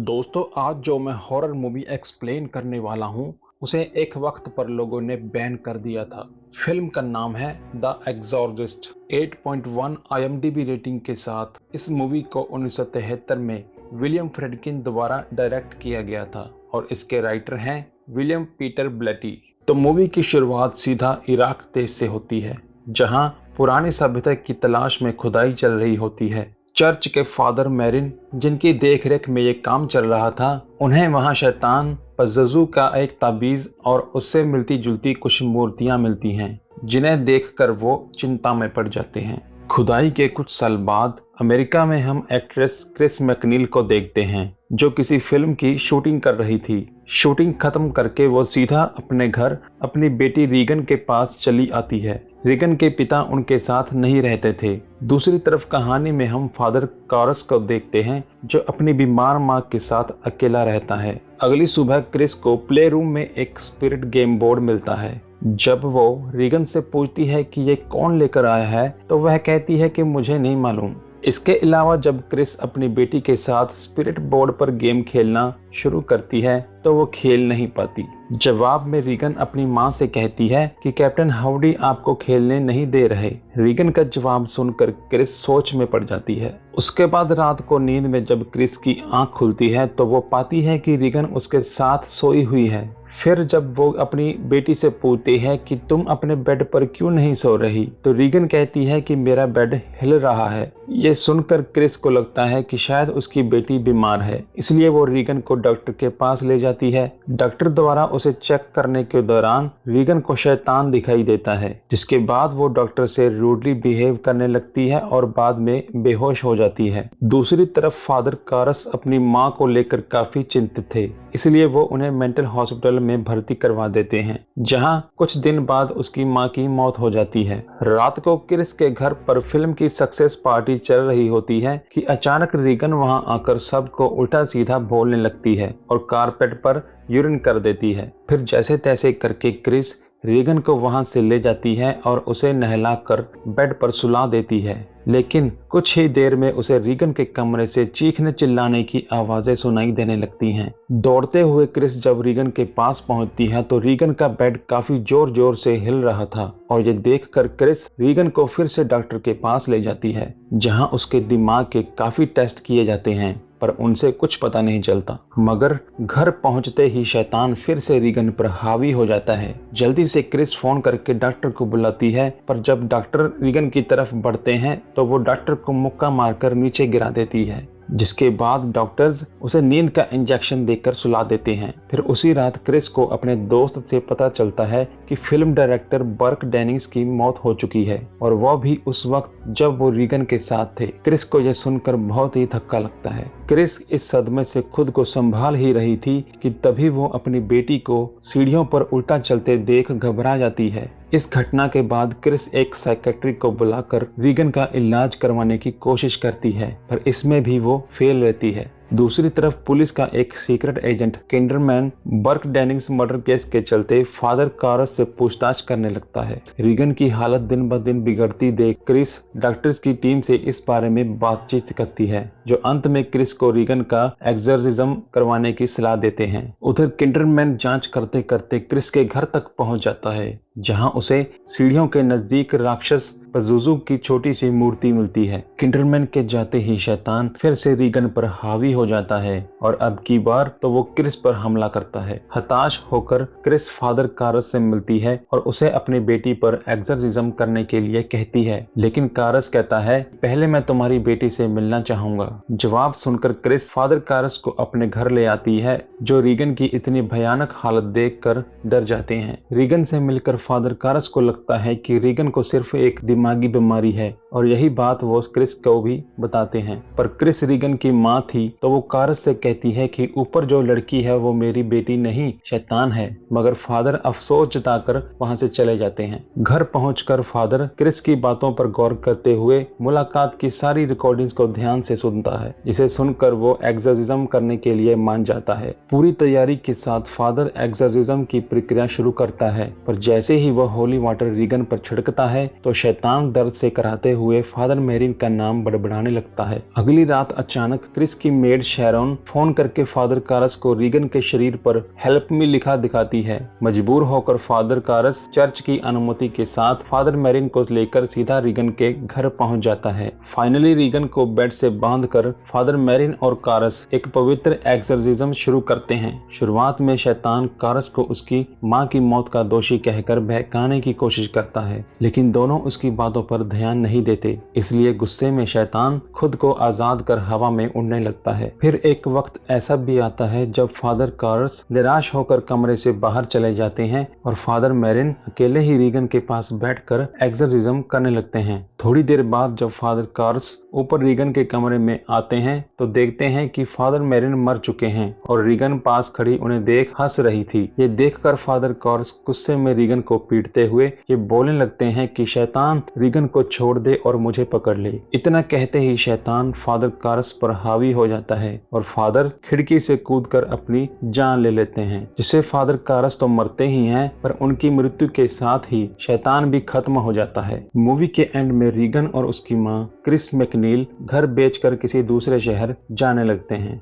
दोस्तों, आज जो मैं हॉरर मूवी एक्सप्लेन करने वाला हूँ उसे एक वक्त पर लोगों ने बैन कर दिया था। फिल्म का नाम है द एग्जॉर्सिस्ट। 8.1 आईएमडीबी रेटिंग के साथ इस मूवी को 1973 में विलियम फ्रेडकिन द्वारा डायरेक्ट किया गया था और इसके राइटर हैं विलियम पीटर ब्लेटी। तो मूवी की शुरुआत सीधा इराक देश से होती है, जहां पुरानी सभ्यता की तलाश में खुदाई चल रही होती है। चर्च के फादर मैरिन, जिनकी देखरेख में ये काम चल रहा था, उन्हें वहां शैतान पज़्ज़ू का एक ताबीज और उससे मिलती जुलती कुछ मूर्तियां मिलती हैं, जिन्हें देखकर वो चिंता में पड़ जाते हैं। खुदाई के कुछ साल बाद अमेरिका में हम एक्ट्रेस क्रिस मैकनील को देखते हैं, जो किसी फिल्म की शूटिंग कर रही थी। शूटिंग खत्म करके वो सीधा अपने घर अपनी बेटी रीगन के पास चली आती है। रीगन के पिता उनके साथ नहीं रहते थे। दूसरी तरफ कहानी में हम फादर कारस को देखते हैं, जो अपनी बीमार मां के साथ अकेला रहता है। अगली सुबह क्रिस को प्ले रूम में एक स्पिरिट गेम बोर्ड मिलता है। जब वो रीगन से पूछती है कि ये कौन लेकर आया है, तो वह कहती है कि मुझे नहीं मालूम। इसके अलावा जब क्रिस अपनी बेटी के साथ स्पिरिट बोर्ड पर गेम खेलना शुरू करती है, तो वो खेल नहीं पाती। जवाब में रीगन अपनी मां से कहती है कि कैप्टन हाउडी आपको खेलने नहीं दे रहे। रीगन का जवाब सुनकर क्रिस सोच में पड़ जाती है। उसके बाद रात को नींद में जब क्रिस की आंख खुलती है, तो वो पाती है कि रीगन उसके साथ सोई हुई है। फिर जब वो अपनी बेटी से पूछती है कि तुम अपने बेड पर क्यों नहीं सो रही, तो रीगन कहती है कि मेरा बेड हिल रहा है। ये सुनकर क्रिस को लगता है कि शायद उसकी बेटी बीमार है, इसलिए वो रीगन को डॉक्टर के पास ले जाती है। डॉक्टर द्वारा उसे चेक करने के दौरान रीगन को शैतान दिखाई देता है, जिसके बाद वो डॉक्टर से रूडली बिहेव करने लगती है और बाद में बेहोश हो जाती है। दूसरी तरफ फादर कारस अपनी माँ को लेकर काफी चिंतित थे, इसलिए वो उन्हें मेंटल हॉस्पिटल में भर्ती करवा देते हैं, जहां कुछ दिन बाद उसकी मां की मौत हो जाती है। रात को क्रिस के घर पर फिल्म की सक्सेस पार्टी चल रही होती है कि अचानक रीगन वहां आकर सबको उल्टा सीधा बोलने लगती है और कारपेट पर यूरिन कर देती है। फिर जैसे तैसे करके क्रिस रीगन को वहां से ले जाती है और उसे नहलाकर बेड पर सुला देती है, लेकिन कुछ ही देर में उसे रीगन के कमरे से चीखने चिल्लाने की आवाजें सुनाई देने लगती हैं। दौड़ते हुए क्रिस जब रीगन के पास पहुंचती है, तो रीगन का बेड काफी जोर जोर से हिल रहा था और ये देखकर क्रिस रीगन को फिर से डॉक्टर के पास ले जाती है, जहां उसके दिमाग के काफी टेस्ट किए जाते हैं, पर उनसे कुछ पता नहीं चलता। मगर घर पहुंचते ही शैतान फिर से रीगन पर हावी हो जाता है। जल्दी से क्रिस फोन करके डॉक्टर को बुलाती है, पर जब डॉक्टर रीगन की तरफ बढ़ते हैं तो वो डॉक्टर को मुक्का मारकर नीचे गिरा देती है, जिसके बाद डॉक्टर्स उसे नींद का इंजेक्शन देकर सुला देते हैं। फिर उसी रात क्रिस को अपने दोस्त से पता चलता है कि फिल्म डायरेक्टर बर्क डेनिंग्स की मौत हो चुकी है, और वह भी उस वक्त जब वो रीगन के साथ थे। क्रिस को यह सुनकर बहुत ही धक्का लगता है। क्रिस इस सदमे से खुद को संभाल ही रही थी कि तभी वो अपनी बेटी को सीढ़ियों पर उल्टा चलते देख घबरा जाती है। इस घटना के बाद क्रिस एक साइकेट्रिक को बुलाकर रीगन का इलाज करवाने की कोशिश करती है, पर इसमें भी वो फेल रहती है। दूसरी तरफ पुलिस का एक secret agent Kinderman Burke Dennings murder case के चलते फादर कारस से पूछताछ करने लगता है। रीगन की हालत दिन ब दिन बिगड़ती देख क्रिस डॉक्टर्स की टीम से इस बारे में बातचीत करती है, जो अंत में क्रिस को रीगन का एक्सोर्सिज्म करवाने की सलाह देते हैं। उधर किंडरमैन जांच करते करते क्रिस के घर तक पहुंच जाता है, जहां उसे सीढ़ियों के नजदीक राक्षस पज़्ज़ू की छोटी सी मूर्ति मिलती है। किंडरमैन के जाते ही शैतान फिर से रीगन पर हावी हो जाता है और अब की बार तो वो क्रिस पर हमला करता है। हताश होकर क्रिस फादर कारस से मिलती है और उसे अपनी बेटी पर एक्सोर्सिज्म करने के लिए कहती है, लेकिन कारस कहता है, पहले मैं तुम्हारी बेटी से मिलना चाहूंगा। जवाब सुनकर क्रिस फादर कारस को अपने घर ले आती है, जो रीगन की इतनी भयानक हालत देखकर डर जाते हैं। रीगन से मिलकर फादर कारस को लगता है कि रीगन को सिर्फ एक दिमागी बीमारी है, और यही बात वो क्रिस को भी बताते हैं। पर क्रिस रीगन की माँ थी, तो वो कारस से कहती है कि ऊपर जो लड़की है वो मेरी बेटी नहीं, शैतान है। मगर फादर अफसोस जताकर वहां से चले जाते हैं। घर पहुंचकर फादर क्रिस की बातों पर गौर करते हुए मुलाकात की सारी रिकॉर्डिंग्स को ध्यान से सुनता है, जिसे सुनकर वो एक्सोर्सिज्म करने के लिए मान जाता है। पूरी तैयारी के साथ फादर एक्सोर्सिज्म की प्रक्रिया शुरू करता है, पर जैसे ही वह होली वाटर रीगन पर छिड़कता है, तो शैतान दर्द से कराहते हुए फादर मैरिन का नाम बड़बड़ाने लगता है। अगली रात अचानक क्रिस की मेड शैरोन फोन करके फादर कारस को रीगन के शरीर पर हेल्प मी लिखा दिखाती है। मजबूर होकर फादर कारस चर्च की अनुमति के साथ फादर मैरिन को लेकर सीधा रीगन के घर पहुंच जाता है। फाइनली रीगन को बेड से बांधकर फादर मैरिन और कारस एक पवित्र एक्सर्सिज्म शुरू करते हैं। शुरुआत में शैतान कारस को उसकी मां की मौत का दोषी कहकर बहकाने की कोशिश करता है, लेकिन दोनों उसकी बातों पर ध्यान नहीं देते। इसलिए गुस्से में शैतान खुद को आजाद कर हवा में उड़ने लगता है। फिर एक वक्त ऐसा भी आता है जब फादर कारस निराश होकर कमरे से बाहर चले जाते हैं और फादर मैरिन अकेले ही रीगन के पास बैठकर एक्सर्सिज्म करने लगते हैं। थोड़ी देर बाद जब फादर कारस ऊपर रीगन के कमरे में आते हैं तो देखते हैं कि फादर मैरिन मर चुके हैं और रीगन पास खड़ी उन्हें देख हंस रही थी। ये देखकर फादर कारस गुस्से में रीगन को पीटते हुए ये बोलने लगते हैं कि शैतान रीगन को छोड़ दे और मुझे पकड़ ले। इतना कहते ही शैतान फादर कारस पर हावी हो जाता है और फादर खिड़की से कूदकर अपनी जान ले लेते हैं, जिससे फादर कारस तो मरते ही हैं पर उनकी मृत्यु के साथ ही शैतान भी खत्म हो जाता है। मूवी के एंड में रीगन और उसकी मां क्रिस मैकनील घर बेचकर किसी दूसरे शहर जाने लगते हैं।